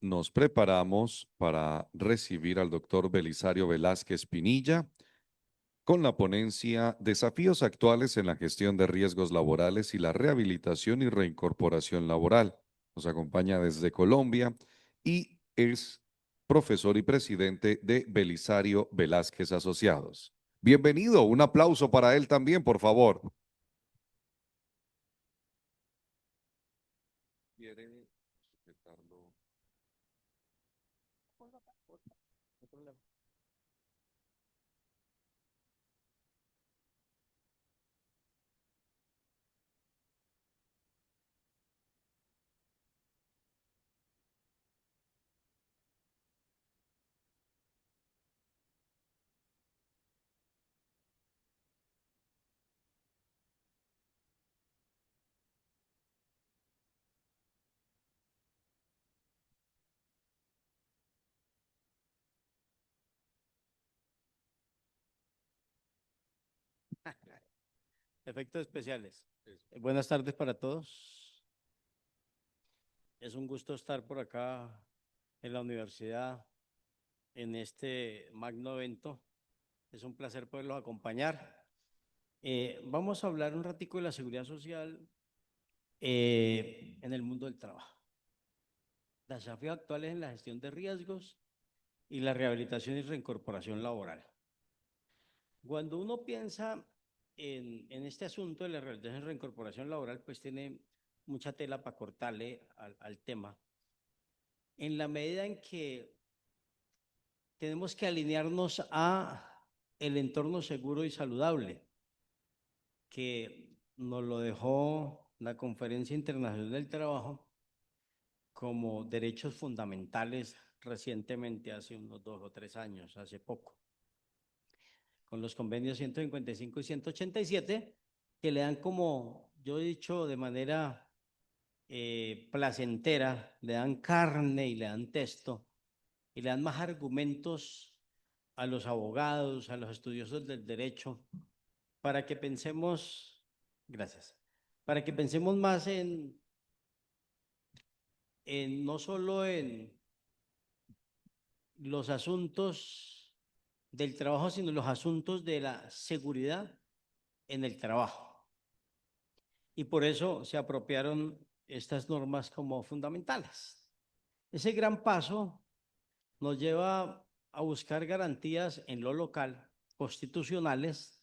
nos preparamos para recibir al doctor Belisario Velázquez Pinilla con la ponencia Desafíos actuales en la gestión de riesgos laborales y la rehabilitación y reincorporación laboral. Nos acompaña desde Colombia y es profesor y presidente de Belisario Velázquez Asociados. Bienvenido, un aplauso para él también, por favor. ¿Quiere sujetarlo? Efectos especiales. Buenas tardes para todos. Es un gusto estar por acá en la universidad en este magno evento. Es un placer poderlos acompañar. Vamos a hablar un ratico de la seguridad social en el mundo del trabajo. Desafíos actuales en la gestión de riesgos y la rehabilitación y reincorporación laboral. Cuando uno piensa en este asunto de la rehabilitación y reincorporación laboral, pues tiene mucha tela para cortarle al tema. En la medida en que tenemos que alinearnos a el entorno seguro y saludable que nos lo dejó la Conferencia Internacional del Trabajo como derechos fundamentales recientemente, hace unos 2 o 3 años, hace poco, con los convenios 155 y 187, que le dan, como yo he dicho de manera placentera, le dan carne y le dan texto y le dan más argumentos a los abogados, a los estudiosos del derecho, para que pensemos, gracias, para que pensemos más en no solo en los asuntos del trabajo, sino los asuntos de la seguridad en el trabajo. Y por eso se apropiaron estas normas como fundamentales. Ese gran paso nos lleva a buscar garantías en lo local, constitucionales,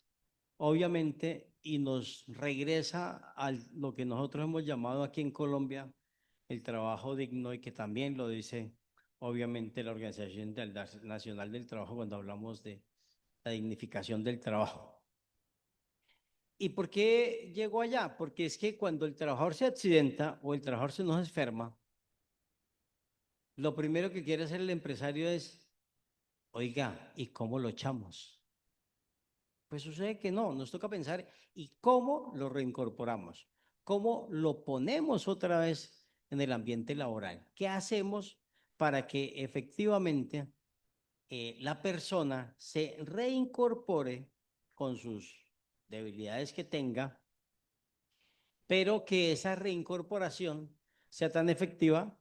obviamente, y nos regresa a lo que nosotros hemos llamado aquí en Colombia el trabajo digno y que también lo dice, obviamente, la Organización Nacional del Trabajo cuando hablamos de la dignificación del trabajo. ¿Y por qué llegó allá? Porque es que cuando el trabajador se accidenta o el trabajador se nos enferma, lo primero que quiere hacer el empresario es, oiga, ¿y cómo lo echamos? Pues sucede que no, nos toca pensar, ¿y cómo lo reincorporamos? ¿Cómo lo ponemos otra vez en el ambiente laboral? ¿Qué hacemos para que efectivamente la persona se reincorpore con sus debilidades que tenga, pero que esa reincorporación sea tan efectiva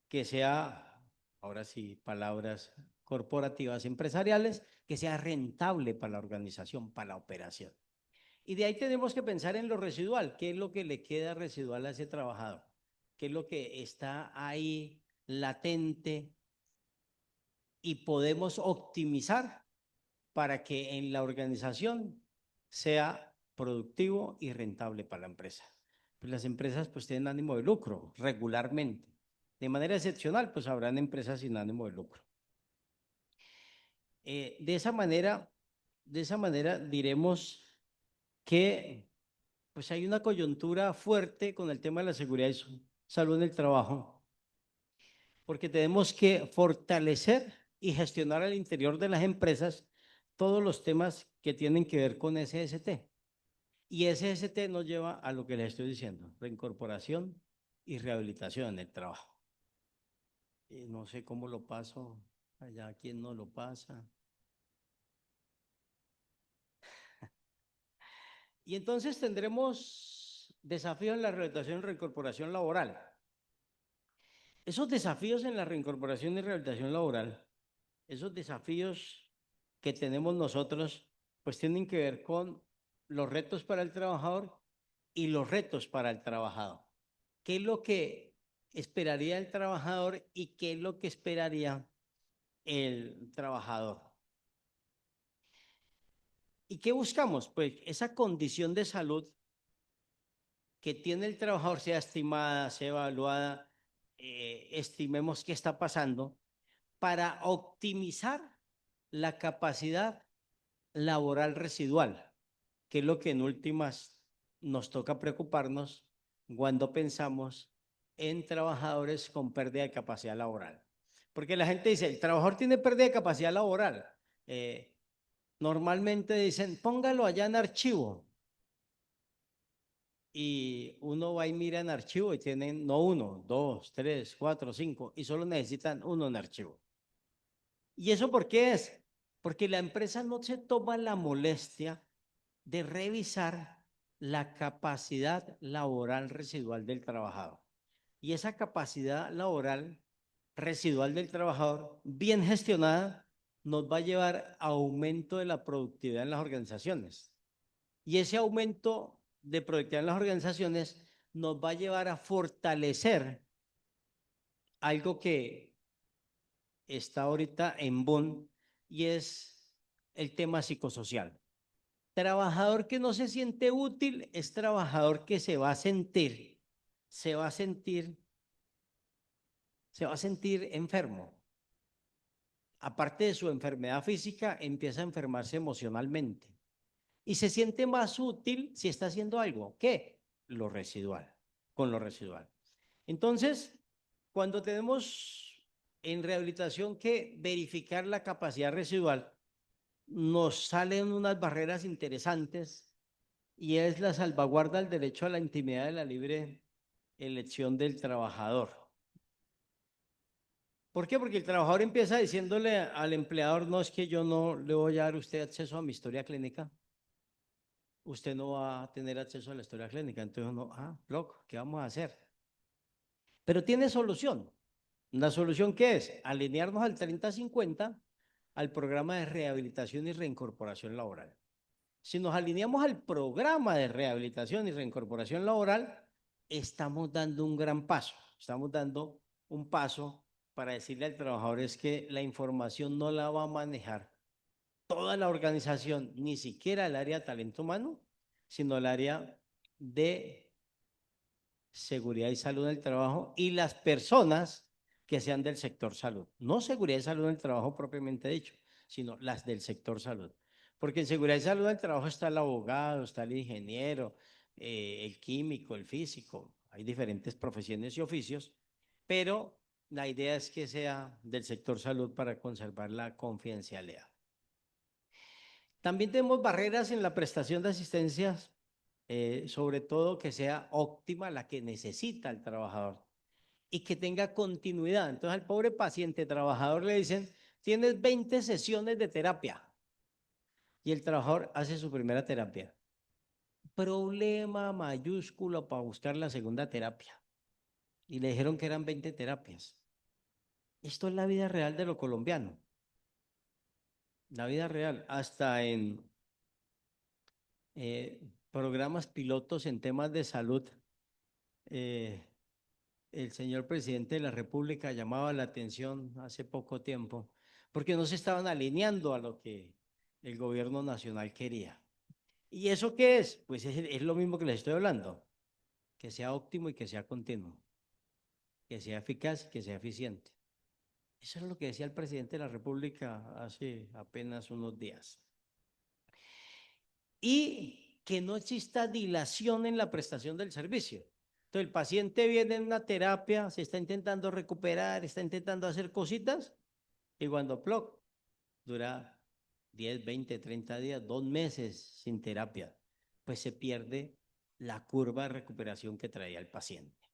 que sea, ahora sí, palabras corporativas empresariales, que sea rentable para la organización, para la operación? Y de ahí tenemos que pensar en lo residual, qué es lo que le queda residual a ese trabajador, qué es lo que está ahí latente y podemos optimizar para que en la organización sea productivo y rentable para la empresa. Pues las empresas pues tienen ánimo de lucro regularmente. De manera excepcional, pues habrán empresas sin ánimo de lucro. De esa manera diremos que pues hay una coyuntura fuerte con el tema de la seguridad y salud en el trabajo, porque tenemos que fortalecer y gestionar al interior de las empresas todos los temas que tienen que ver con SST. Y SST nos lleva a lo que les estoy diciendo, reincorporación y rehabilitación en el trabajo. No sé cómo lo paso allá, quién no lo pasa. Y entonces tendremos desafíos en la rehabilitación y reincorporación laboral. Esos desafíos en la reincorporación y rehabilitación laboral, esos desafíos que tenemos nosotros, pues tienen que ver con los retos para el trabajador y los retos para el trabajador. ¿Qué es lo que esperaría el trabajador y qué es lo que esperaría el trabajador? ¿Y qué buscamos? Pues esa condición de salud que tiene el trabajador sea estimada, sea evaluada, estimemos qué está pasando para optimizar la capacidad laboral residual, que es lo que en últimas nos toca preocuparnos cuando pensamos en trabajadores con pérdida de capacidad laboral. Porque la gente dice, el trabajador tiene pérdida de capacidad laboral. Eh, Normalmente dicen, póngalo allá en archivo. Y uno va y mira en archivo y tienen no uno, dos, tres, cuatro, cinco, y solo necesitan uno en archivo. ¿Y eso por qué es? Porque la empresa no se toma la molestia de revisar la capacidad laboral residual del trabajador. Y esa capacidad laboral residual del trabajador, bien gestionada, nos va a llevar a aumento de la productividad en las organizaciones. Y ese aumento de productividad en las organizaciones nos va a llevar a fortalecer algo que está ahorita en boom y es el tema psicosocial. Trabajador que no se siente útil es trabajador que se va a sentir, se va a sentir enfermo. Aparte de su enfermedad física, empieza a enfermarse emocionalmente y se siente más útil si está haciendo algo. ¿Qué? Lo residual, con lo residual. Entonces, cuando tenemos en rehabilitación que verificar la capacidad residual, nos salen unas barreras interesantes y es la salvaguarda del derecho a la intimidad de la libre elección del trabajador. ¿Por qué? Porque el trabajador empieza diciéndole al empleador, no es que yo no le voy a dar a usted acceso a mi historia clínica, usted no va a tener acceso a la historia clínica. Entonces uno, loco, ¿qué vamos a hacer? Pero tiene solución. ¿La solución qué es? Alinearnos al 30-50 al programa de rehabilitación y reincorporación laboral. Si nos alineamos al programa de rehabilitación y reincorporación laboral, estamos dando un gran paso. Estamos dando un paso para decirle al trabajador es que la información no la va a manejar toda la organización, ni siquiera el área de talento humano, sino el área de seguridad y salud en el trabajo y las personas que sean del sector salud. No seguridad y salud en el trabajo propiamente dicho, sino las del sector salud. Porque en seguridad y salud del trabajo está el abogado, está el ingeniero, el químico, el físico. Hay diferentes profesiones y oficios, pero la idea es que sea del sector salud para conservar la confidencialidad. También tenemos barreras en la prestación de asistencias, sobre todo que sea óptima la que necesita el trabajador y que tenga continuidad. Entonces al pobre paciente trabajador le dicen, tienes 20 sesiones de terapia y el trabajador hace su primera terapia. Problema mayúsculo para buscar la segunda terapia. Y le dijeron que eran 20 terapias. Esto es la vida real de lo colombiano. La vida real, hasta en programas pilotos en temas de salud. eh, el señor presidente de la República llamaba la atención hace poco tiempo, porque no se estaban alineando a lo que el gobierno nacional quería. ¿Y eso qué es? Pues es lo mismo que les estoy hablando, que sea óptimo y que sea continuo, que sea eficaz y que sea eficiente. Eso es lo que decía el presidente de la República hace apenas unos días. Y que no exista dilación en la prestación del servicio. Entonces, el paciente viene en una terapia, se está intentando recuperar, está intentando hacer cositas, y cuando plop, dura 10, 20, 30 días, 2 meses sin terapia, pues se pierde la curva de recuperación que traía el paciente.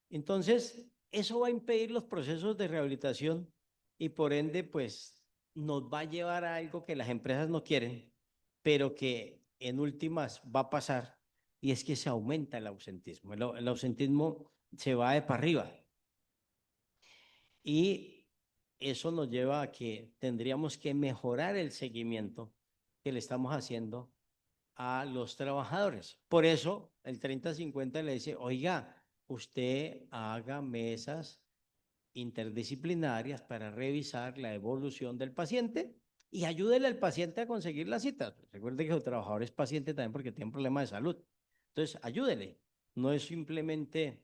Entonces, eso va a impedir los procesos de rehabilitación y por ende, pues nos va a llevar a algo que las empresas no quieren, pero que en últimas va a pasar y es que se aumenta el ausentismo. El ausentismo se va de para arriba. Y eso nos lleva a que tendríamos que mejorar el seguimiento que le estamos haciendo a los trabajadores. Por eso el 30-50 le dice, oiga, usted haga mesas interdisciplinarias para revisar la evolución del paciente y ayúdele al paciente a conseguir la cita. Recuerde que el trabajador es paciente también porque tiene un problema de salud. Entonces, ayúdele. No es simplemente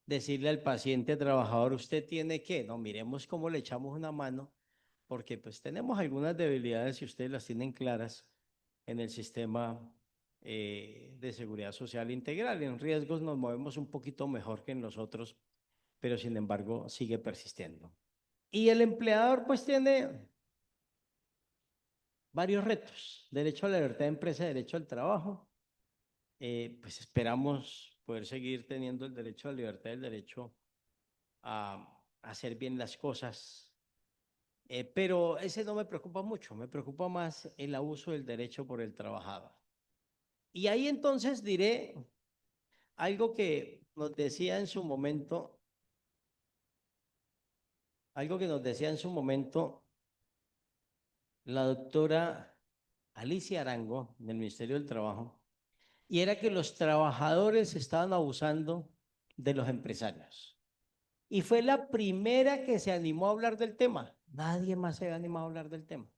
decirle al paciente trabajador, usted tiene que, no, miremos cómo le echamos una mano, porque pues tenemos algunas debilidades y ustedes las tienen claras en el sistema de seguridad social integral. En riesgos nos movemos un poquito mejor que en los otros, pero sin embargo sigue persistiendo. Y el empleador pues tiene varios retos: derecho a la libertad de empresa, derecho al trabajo. Pues esperamos poder seguir teniendo el derecho a la libertad, el derecho a hacer bien las cosas. Pero ese no me preocupa mucho, me preocupa más el abuso del derecho por el trabajador. Y ahí entonces diré algo que nos decía en su momento, algo que nos decía en su momento la doctora Alicia Arango del Ministerio del Trabajo, y era que los trabajadores estaban abusando de los empresarios. Y fue la primera que se animó a hablar del tema. Nadie más se había animado a hablar del tema.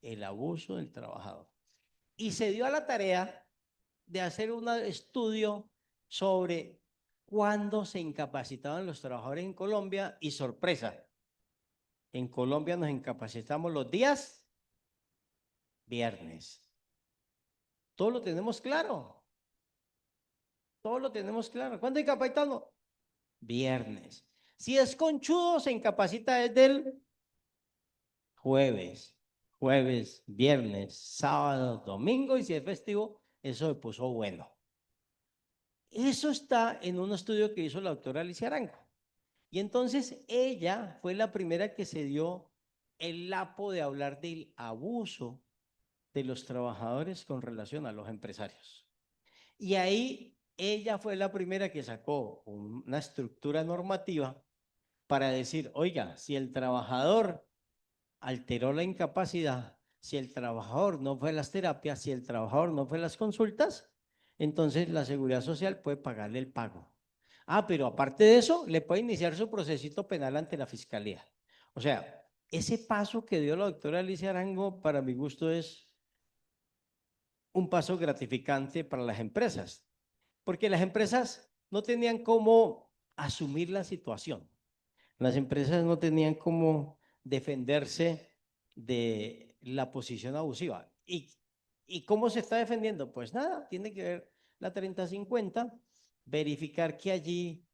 El abuso del trabajador. Y se dio a la tarea de hacer un estudio sobre cuándo se incapacitaban los trabajadores en Colombia. Y sorpresa, en Colombia nos incapacitamos los días viernes. Todo lo tenemos claro. Todo lo tenemos claro. ¿Cuándo incapacitamos? Viernes. Si es conchudo, se incapacita desde el jueves. Jueves, viernes, sábado, domingo, y si es festivo, eso se puso bueno. Eso está en un estudio que hizo la doctora Alicia Arango. Y entonces ella fue la primera que se dio el lapo de hablar del abuso de los trabajadores con relación a los empresarios. Y ahí ella fue la primera que sacó una estructura normativa para decir, oiga, si el trabajador alteró la incapacidad, si el trabajador no fue a las terapias, si el trabajador no fue a las consultas, entonces la seguridad social puede pagarle el pago. Ah, pero aparte de eso, le puede iniciar su procesito penal ante la fiscalía. O sea, ese paso que dio la doctora Alicia Arango, para mi gusto, es un paso gratificante para las empresas, porque las empresas no tenían cómo asumir la situación. Las empresas no tenían cómo defenderse de la posición abusiva. ¿Y cómo se está defendiendo? Pues nada, tiene que ver la 30-50, verificar que allí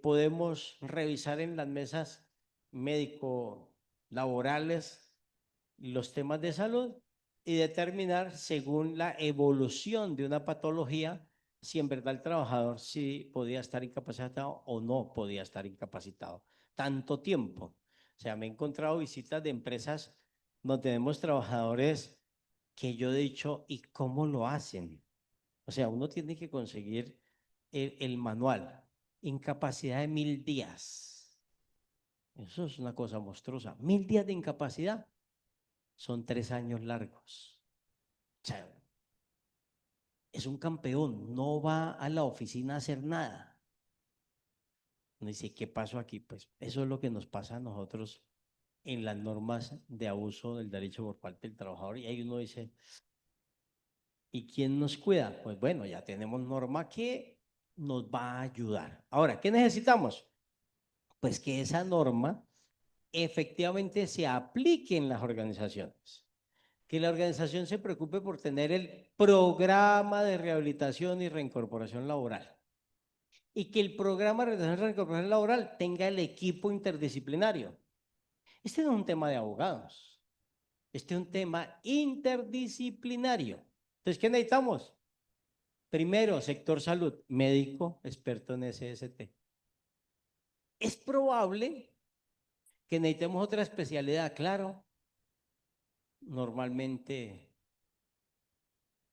podemos revisar en las mesas médico-laborales los temas de salud y determinar según la evolución de una patología si en verdad el trabajador sí podía estar incapacitado o no podía estar incapacitado. Tanto tiempo. O sea, me he encontrado visitas de empresas donde tenemos trabajadores que yo he dicho, ¿y cómo lo hacen? O sea, uno tiene que conseguir el manual. Incapacidad de 1000 días. Eso es una cosa monstruosa. 1000 días de incapacidad son 3 años largos. O sea, es un campeón, no va a la oficina a hacer nada. Uno dice, ¿qué pasó aquí? Pues eso es lo que nos pasa a nosotros en las normas de abuso del derecho por parte del trabajador. Y ahí uno dice, ¿y quién nos cuida? Pues bueno, ya tenemos norma que nos va a ayudar. Ahora, ¿qué necesitamos? Pues que esa norma efectivamente se aplique en las organizaciones. Que la organización se preocupe por tener el programa de rehabilitación y reincorporación laboral. Y que el programa de rehabilitación y reincorporación laboral tenga el equipo interdisciplinario. Este no es un tema de abogados. Este es un tema interdisciplinario. Entonces, ¿qué necesitamos? Primero, sector salud, médico experto en SST. Es probable que necesitemos otra especialidad, claro. Normalmente,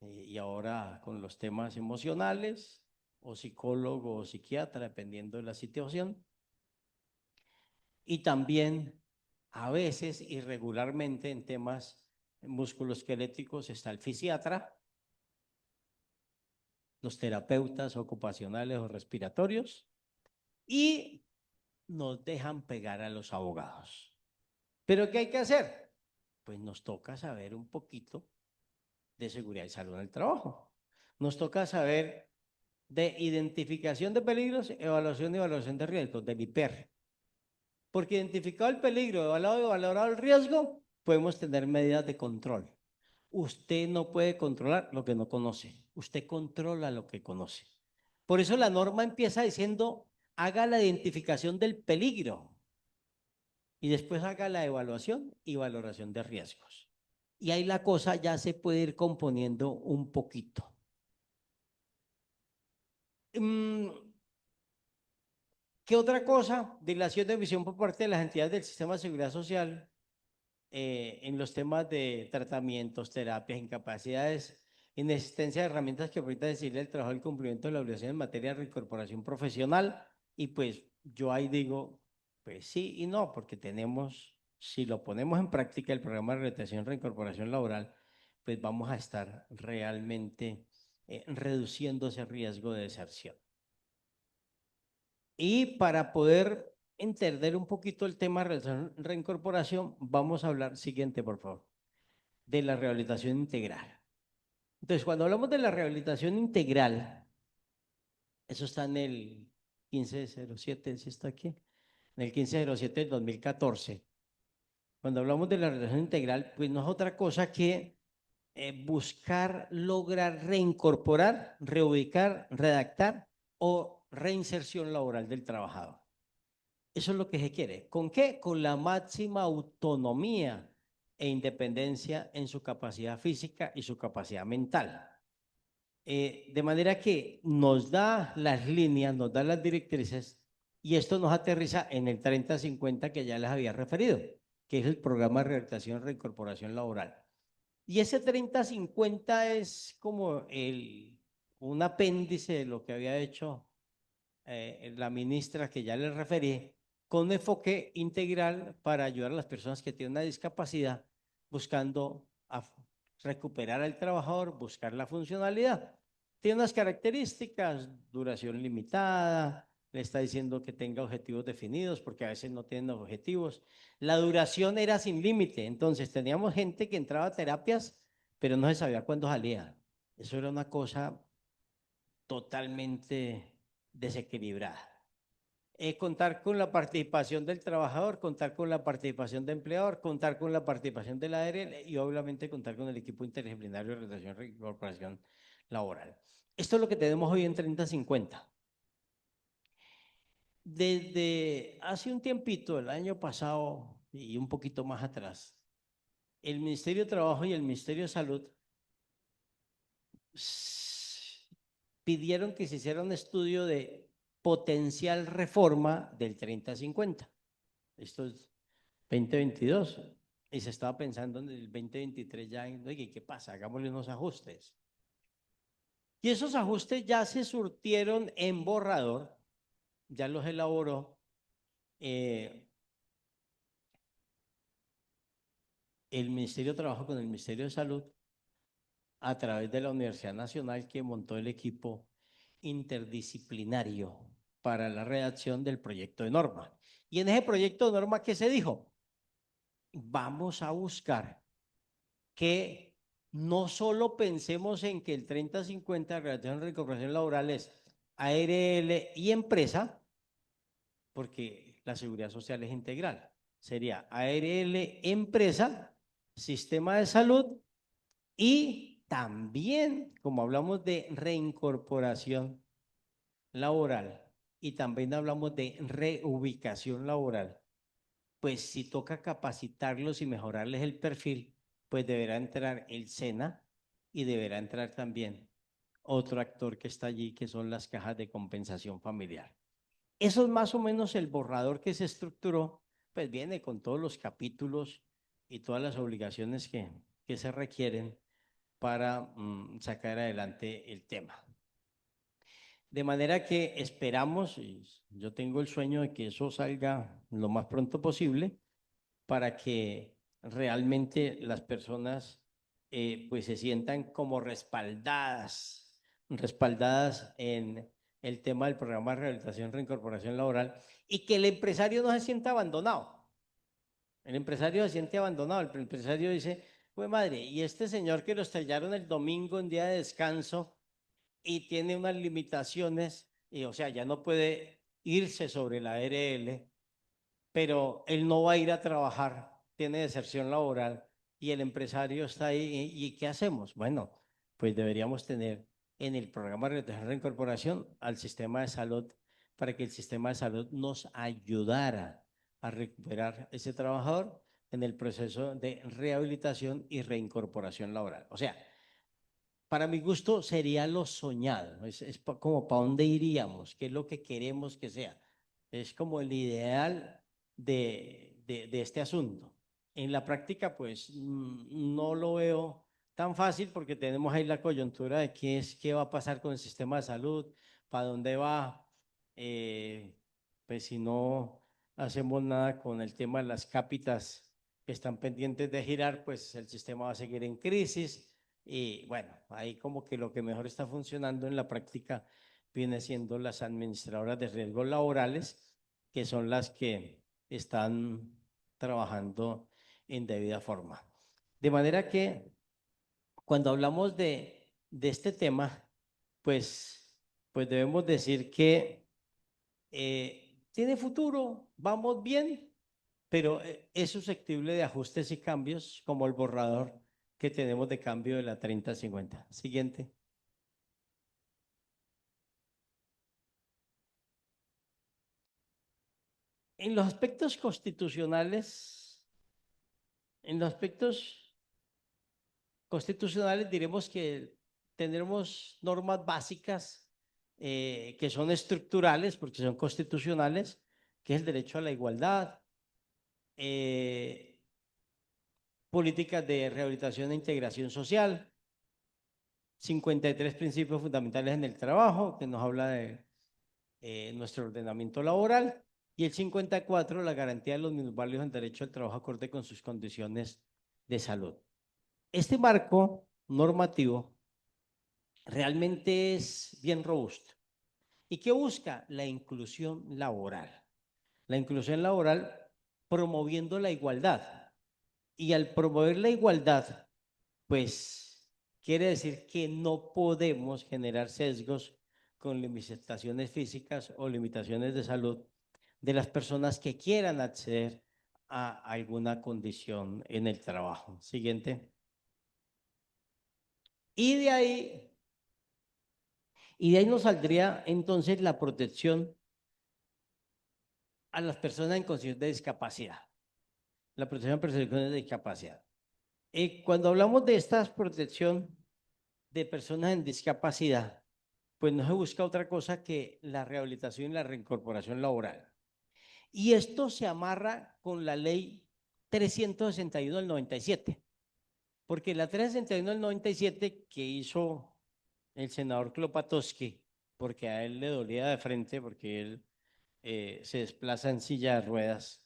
y ahora con los temas emocionales, o psicólogo o psiquiatra, dependiendo de la situación. y también a veces irregularmente en temas musculoesqueléticos está el fisiatra, los terapeutas ocupacionales o respiratorios y nos dejan pegar a los abogados. ¿Pero qué hay que hacer? Pues nos toca saber un poquito de seguridad y salud en el trabajo. Nos toca saber de identificación de peligros, evaluación y evaluación de riesgos, del IPER. Porque identificado el peligro, evaluado y valorado el riesgo, podemos tener medidas de control. Usted no puede controlar lo que no conoce. Usted controla lo que conoce. Por eso la norma empieza diciendo, haga la identificación del peligro y después haga la evaluación y valoración de riesgos. Y ahí la cosa ya se puede ir componiendo un poquito. ¿Qué otra cosa? Dilación de visión por parte de las entidades del sistema de seguridad social en los temas de tratamientos, terapias, incapacidades, inexistencia de herramientas que permitan decidir el trabajo y el cumplimiento de la obligación en materia de reincorporación profesional. Y pues yo ahí digo, pues sí y no, porque tenemos, si lo ponemos en práctica el programa de rehabilitación y reincorporación laboral, pues vamos a estar realmente reduciendo ese riesgo de deserción. Y para poder entender un poquito el tema de reincorporación, vamos a hablar, siguiente por favor, de la rehabilitación integral. Entonces, cuando hablamos de la rehabilitación integral, eso está en el 1507, ¿sí está aquí? En el 1507 del 2014. Cuando hablamos de la rehabilitación integral, pues no es otra cosa que buscar lograr reincorporar, reubicar, redactar o reinserción laboral del trabajador. Eso es lo que se quiere. ¿Con qué? Con la máxima autonomía e independencia en su capacidad física y su capacidad mental. De manera que nos da las líneas, nos da las directrices y esto nos aterriza en el 3050 que ya les había referido, que es el programa de rehabilitación y reincorporación laboral. Y ese 3050 es como un apéndice de lo que había hecho la ministra que ya les referí, con un enfoque integral para ayudar a las personas que tienen una discapacidad, buscando recuperar al trabajador, buscar la funcionalidad. Tiene unas características, duración limitada, le está diciendo que tenga objetivos definidos, porque a veces no tienen objetivos. La duración era sin límite, entonces teníamos gente que entraba a terapias, pero no se sabía cuándo salía. Eso era una cosa totalmente desequilibrada. Contar con la participación del trabajador, contar con la participación del empleador, contar con la participación de la ARL y obviamente contar con el equipo interdisciplinario de relación y reincorporación laboral. Esto es lo que tenemos hoy en 3050. Desde hace un tiempito, el año pasado y un poquito más atrás, el Ministerio de Trabajo y el Ministerio de Salud pidieron que se hiciera un estudio de potencial reforma del 3050. Esto es 2022 y se estaba pensando en el 2023 ya, oye, ¿qué pasa? Hagámosle unos ajustes. Y esos ajustes ya se surtieron en borrador, ya los elaboró el Ministerio de Trabajo con el Ministerio de Salud a través de la Universidad Nacional que montó el equipo interdisciplinario para la redacción del proyecto de norma. Y en ese proyecto de norma, ¿qué se dijo? Vamos a buscar que no solo pensemos en que el 3050 de relación de recuperación laboral es ARL y empresa, porque la seguridad social es integral. Sería ARL, empresa, sistema de salud y también, como hablamos de reincorporación laboral y también hablamos de reubicación laboral, pues si toca capacitarlos y mejorarles el perfil, pues deberá entrar el SENA y deberá entrar también otro actor que está allí, que son las cajas de compensación familiar. Eso es más o menos el borrador que se estructuró, pues viene con todos los capítulos y todas las obligaciones que se requieren para sacar adelante el tema. De manera que esperamos, y yo tengo el sueño de que eso salga lo más pronto posible, para que realmente las personas pues se sientan como respaldadas en el tema del programa de rehabilitación y reincorporación laboral, y que el empresario no se sienta abandonado. El empresario se siente abandonado, el empresario dice, pues madre, y este señor que lo estrellaron el domingo en día de descanso y tiene unas limitaciones, y o sea, ya no puede irse sobre la ARL, pero él no va a ir a trabajar, tiene deserción laboral y el empresario está ahí. ¿Y qué hacemos? Bueno, pues deberíamos tener en el programa de reincorporación al sistema de salud para que el sistema de salud nos ayudara a recuperar ese trabajador en el proceso de rehabilitación y reincorporación laboral. O sea, para mi gusto sería lo soñado, como para dónde iríamos, qué es lo que queremos que sea. Es como el ideal de este asunto. En la práctica, pues no lo veo tan fácil porque tenemos ahí la coyuntura de qué va a pasar con el sistema de salud, para dónde va, eh, pues si no hacemos nada con el tema de las cápitas que están pendientes de girar, pues el sistema va a seguir en crisis. Y bueno, ahí como que lo que mejor está funcionando en la práctica viene siendo las administradoras de riesgos laborales, que son las que están trabajando en debida forma. De manera que cuando hablamos de este tema, pues debemos decir que tiene futuro, vamos bien, pero es susceptible de ajustes y cambios como el borrador que tenemos de cambio de la 3050. Siguiente. En los aspectos constitucionales, en los aspectos constitucionales diremos que tendremos normas básicas que son estructurales porque son constitucionales, que es el derecho a la igualdad, eh, políticas de rehabilitación e integración social, 53 principios fundamentales en el trabajo, que nos habla de nuestro ordenamiento laboral, y el 54, la garantía de los minusválidos en derecho al trabajo acorde con sus condiciones de salud. Este marco normativo realmente es bien robusto. ¿Y qué busca? La inclusión laboral. La inclusión laboral promoviendo la igualdad. Y al promover la igualdad, pues quiere decir que no podemos generar sesgos con limitaciones físicas o limitaciones de salud de las personas que quieran acceder a alguna condición en el trabajo. Siguiente. Y de ahí, y de ahí nos saldría entonces la protección a las personas en condición de discapacidad. La protección a personas de discapacidad. Cuando hablamos de esta protección de personas en discapacidad, pues no se busca otra cosa que la rehabilitación y la reincorporación laboral. Y esto se amarra con la ley 361 del 97, porque la 361 del 97 que hizo el senador Klopatowski, porque a él le dolía de frente, porque él se desplaza en silla de ruedas,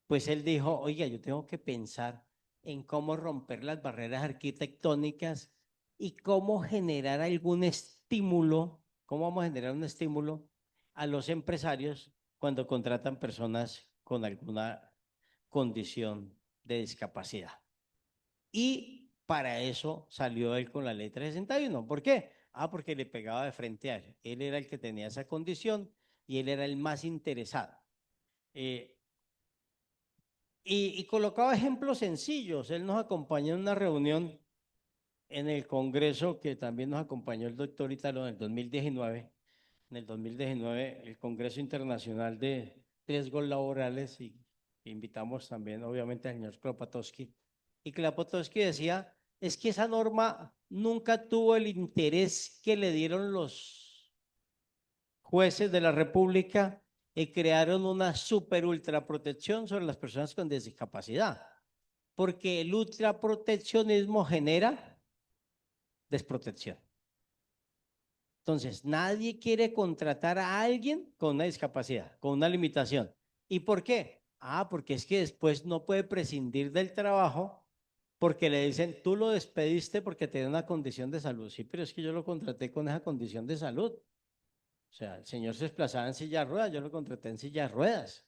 pues él dijo, oiga, yo tengo que pensar en cómo romper las barreras arquitectónicas y cómo generar algún estímulo, cómo vamos a generar un estímulo a los empresarios cuando contratan personas con alguna condición de discapacidad. Y para eso salió él con la ley 361. ¿Por qué? Porque le pegaba de frente a él. Él era el que tenía esa condición y él era el más interesado. Eh, y colocaba ejemplos sencillos. Él nos acompañó en una reunión en el Congreso, que también nos acompañó el doctor Italo en el 2019. En el 2019, el Congreso Internacional de Riesgos Laborales, y invitamos también, obviamente, al señor Klopatowski. Y Klopatowski decía, es que esa norma nunca tuvo el interés que le dieron los jueces de la República y crearon una super ultra protección sobre las personas con discapacidad, porque el ultraproteccionismo genera desprotección. Entonces, nadie quiere contratar a alguien con una discapacidad, con una limitación. ¿Y por qué? Ah, porque es que después no puede prescindir del trabajo porque le dicen, tú lo despediste porque tenía una condición de salud. Sí, pero es que yo lo contraté con esa condición de salud. O sea, el señor se desplazaba en silla de ruedas, yo lo contraté en silla de ruedas.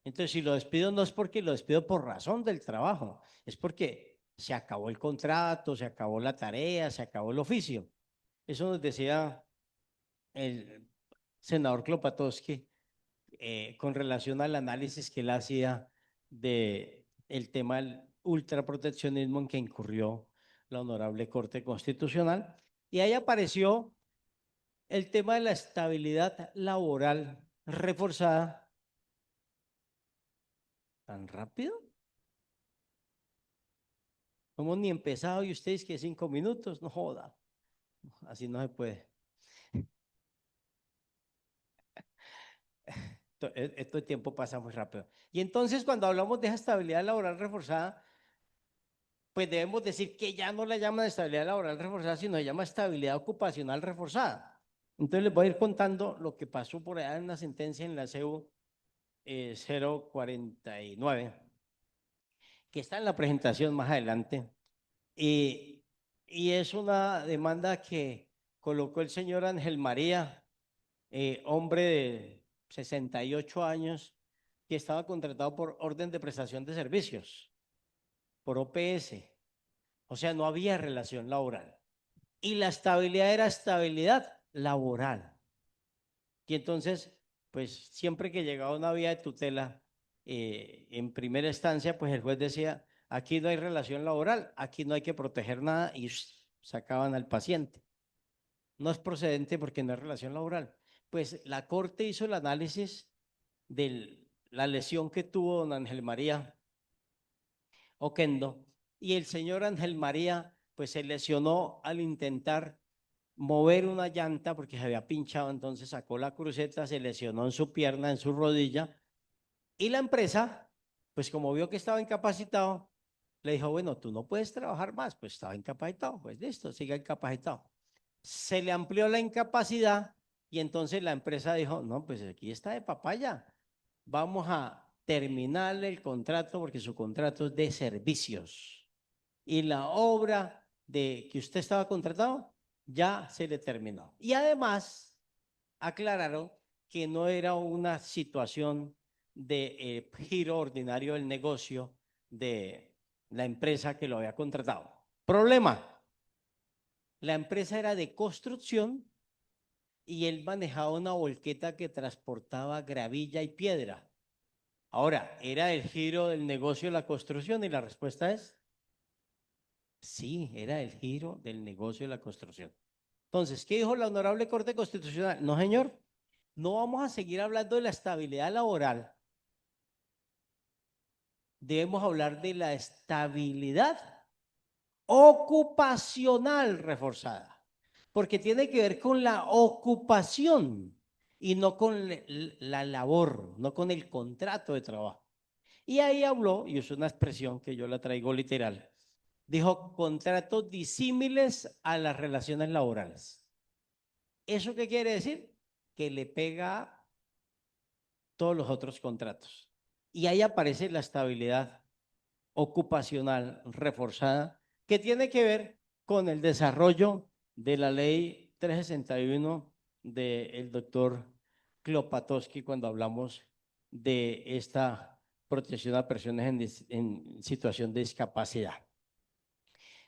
Entonces, si lo despido no es porque lo despido por razón del trabajo, es porque se acabó el contrato, se acabó la tarea, se acabó el oficio. Eso nos decía el senador Klopatowski con relación al análisis que él hacía de el tema del ultraproteccionismo en que incurrió la Honorable Corte Constitucional. Y ahí apareció el tema de la estabilidad laboral reforzada. ¿Tan rápido? No hemos ni empezado y ustedes que 5 minutos, no joda, así no se puede. Esto de tiempo pasa muy rápido. Y entonces cuando hablamos de esa estabilidad laboral reforzada, pues debemos decir que ya no la llaman estabilidad laboral reforzada, sino se llama estabilidad ocupacional reforzada. Entonces les voy a ir contando lo que pasó por allá en una sentencia en la CEU 049, que está en la presentación más adelante. Y, y es una demanda que colocó el señor Ángel María, hombre de 68 años, que estaba contratado por orden de prestación de servicios, por OPS. O sea, no había relación laboral. Y la estabilidad era estabilidad laboral. Y entonces, pues siempre que llegaba una vía de tutela, en primera instancia, pues el juez decía, aquí no hay relación laboral, aquí no hay que proteger nada y sacaban al paciente. No es procedente porque no hay relación laboral. Pues la corte hizo el análisis de la lesión que tuvo don Ángel María Oquendo y el señor Ángel María pues se lesionó al intentar mover una llanta porque se había pinchado, entonces sacó la cruceta, se lesionó en su pierna, en su rodilla y la empresa pues como vio que estaba incapacitado le dijo, bueno, tú no puedes trabajar más, pues estaba incapacitado, pues listo, siga incapacitado. Se le amplió la incapacidad y entonces la empresa dijo, no, pues aquí está de papaya, vamos a terminarle el contrato porque su contrato es de servicios y la obra de que usted estaba contratado ya se le terminó. Y además aclararon que no era una situación de giro ordinario del negocio de la empresa que lo había contratado. Problema, la empresa era de construcción y él manejaba una volqueta que transportaba gravilla y piedra. Ahora, ¿era el giro del negocio de la construcción? Y la respuesta es sí, era el giro del negocio de la construcción. Entonces, ¿qué dijo la Honorable Corte Constitucional? No, señor, no vamos a seguir hablando de la estabilidad laboral. Debemos hablar de la estabilidad ocupacional reforzada, porque tiene que ver con la ocupación y no con la labor, no con el contrato de trabajo. Y ahí habló, y es una expresión que yo la traigo literal, dijo contratos disímiles a las relaciones laborales. ¿Eso qué quiere decir? Que le pega a todos los otros contratos. Y ahí aparece la estabilidad ocupacional reforzada, que tiene que ver con el desarrollo de la ley 361 del doctor Klopatowski cuando hablamos de esta protección a personas en situación de discapacidad.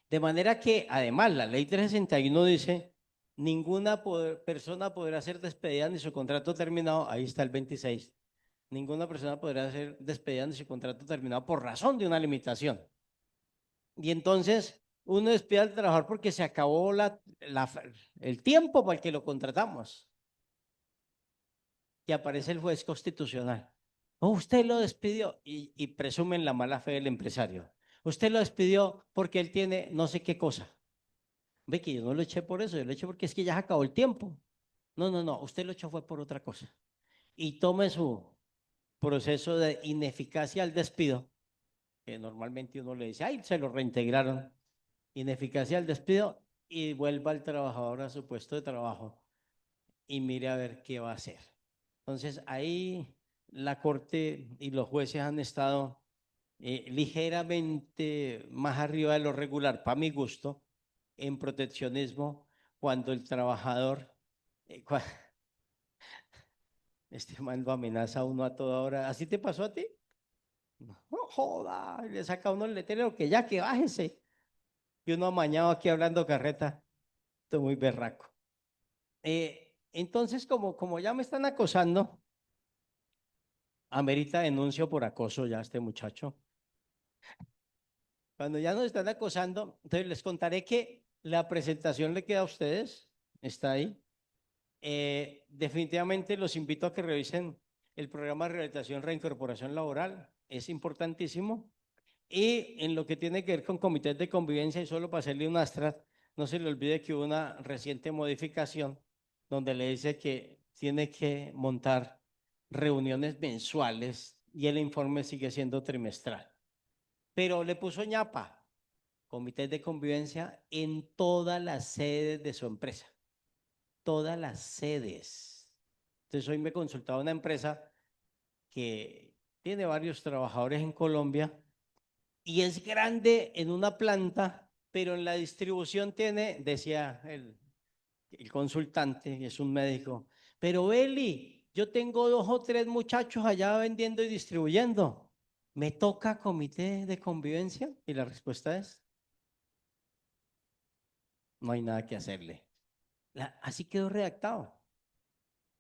De manera que, además, la ley 361 dice, ninguna persona podrá ser despedida ni su contrato terminado, ahí está el 26, ninguna persona podrá ser despedida ni su contrato terminado por razón de una limitación. Y entonces uno despide al trabajador porque se acabó el tiempo para el que lo contratamos. Y aparece el juez constitucional. Oh, usted lo despidió y presumen la mala fe del empresario. Usted lo despidió porque él tiene no sé qué cosa. Ve que yo no lo eché por eso, yo lo eché porque es que ya se acabó el tiempo. No, no, no, usted lo echó fue por otra cosa. Y tome su proceso de ineficacia al despido, que normalmente uno le dice, ay, se lo reintegraron. Ineficacia al despido y vuelva el trabajador a su puesto de trabajo y mire a ver qué va a hacer. Entonces, ahí la Corte y los jueces han estado ligeramente más arriba de lo regular, para mi gusto, en proteccionismo, cuando el trabajador, eh, cua- este man lo amenaza a uno a toda hora. ¿Así te pasó a ti? No joda, y le saca a uno el letrero que ya que bájese. Y uno amañado aquí hablando carreta, estoy muy berraco. Entonces, como ya me están acosando, amerita denuncio por acoso ya este muchacho. Cuando ya nos están acosando, entonces les contaré que la presentación le queda a ustedes, está ahí. Definitivamente los invito a que revisen el programa de rehabilitación reincorporación laboral, es importantísimo. Y en lo que tiene que ver con comités de convivencia, y solo para hacerle un astra, no se le olvide que hubo una reciente modificación donde le dice que tiene que montar reuniones mensuales y el informe sigue siendo trimestral. Pero le puso ñapa, comités de convivencia en todas las sedes de su empresa, todas las sedes. Entonces hoy me consultaba una empresa que tiene varios trabajadores en Colombia y es grande en una planta, pero en la distribución tiene, decía el consultante, es un médico, pero Eli, yo tengo 2 o 3 muchachos allá vendiendo y distribuyendo. ¿Me toca comité de convivencia? Y la respuesta es, no hay nada que hacerle. Así quedó redactado.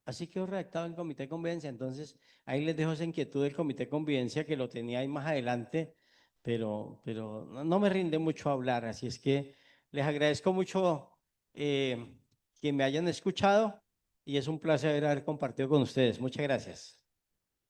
Así quedó redactado el comité de convivencia. Entonces, ahí les dejo esa inquietud del comité de convivencia que lo tenía ahí más adelante, pero no me rinde mucho hablar. Así es que les agradezco mucho que me hayan escuchado y es un placer haber compartido con ustedes. Muchas gracias.